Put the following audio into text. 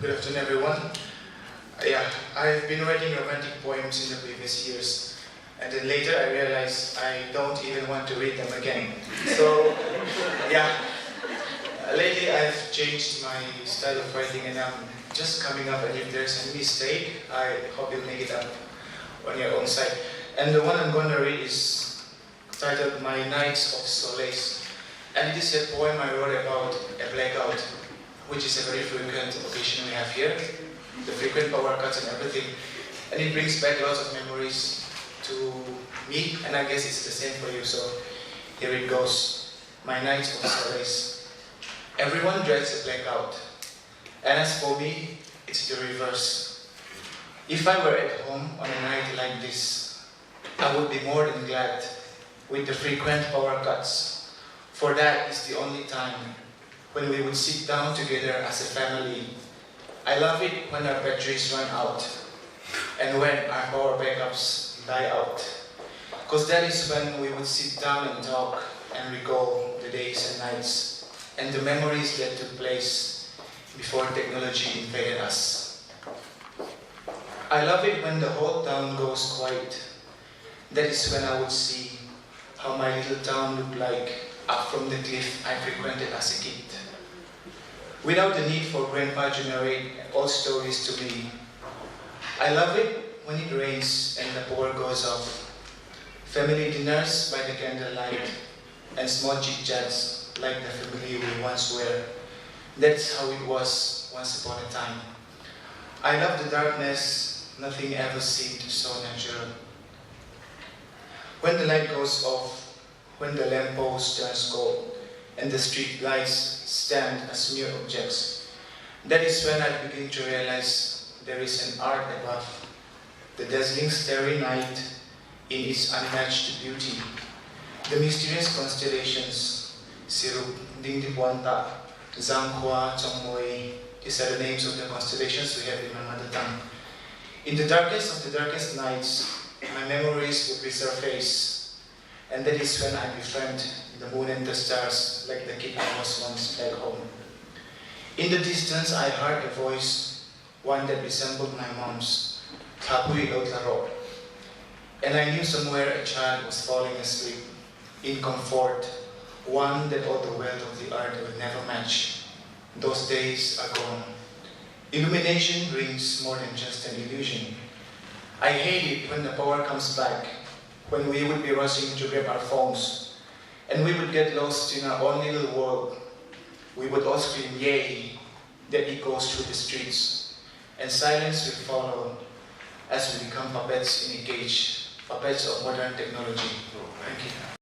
Good afternoon, everyone. Yeah, I've been writing romantic poems in the previous years, and then later I realized I don't even want to read them again. So, yeah, lately I've changed my style of writing, and I'm just coming up, and if there's any mistake, I hope you'll make it up on your own side. And the one I'm going to read is titled My Nights of Solace, and it is a poem I wrote about a blackout, which is a very frequent occasion we have here, the frequent power cuts and everything, and it brings back lots of memories to me, and I guess it's the same for you, so here it goes. My Nights of Solace. Everyone dreads a blackout, and as for me, it's the reverse. If I were at home on a night like this, I would be more than glad with the frequent power cuts, for that is the only time when we would sit down together as a family. I love it when our batteries run out and when our power backups die out, because that is when we would sit down and talk and recall the days and nights and the memories that took place before technology invaded us. I love it when the whole town goes quiet. That is when I would see how my little town looked like up from the cliff I frequented as a kid, without the need for grandpa to narrate old stories to me. I love it when it rains and the power goes off. Family dinners by the candlelight and small chit-chats like the family we once were. That's how it was once upon a time. I love the darkness, nothing ever seemed so natural. When the light goes off, when the lamppost turns cold, and the street lights stand as mere objects, that is when I begin to realize there is an art above, the dazzling starry night in its unmatched beauty, the mysterious constellations, Sirup, Dingdipuanta, Zhanghua, Chongmoi, these are the names of the constellations we have in my mother tongue. In the darkest of the darkest nights, my memories would resurface, and that is when I befriend the moon and the stars like the kid I was once back home. In the distance, I heard a voice, one that resembled my mom's, Kapui Laro, and I knew somewhere a child was falling asleep, in comfort, one that all the wealth of the earth would never match. Those days are gone. Illumination brings more than just an illusion. I hate it when the power comes back, when we would be rushing to grab our phones, and we would get lost in our own little world. We would all scream, yay, that echoes through the streets, and silence will follow as we become puppets in a cage, puppets of modern technology. Thank you.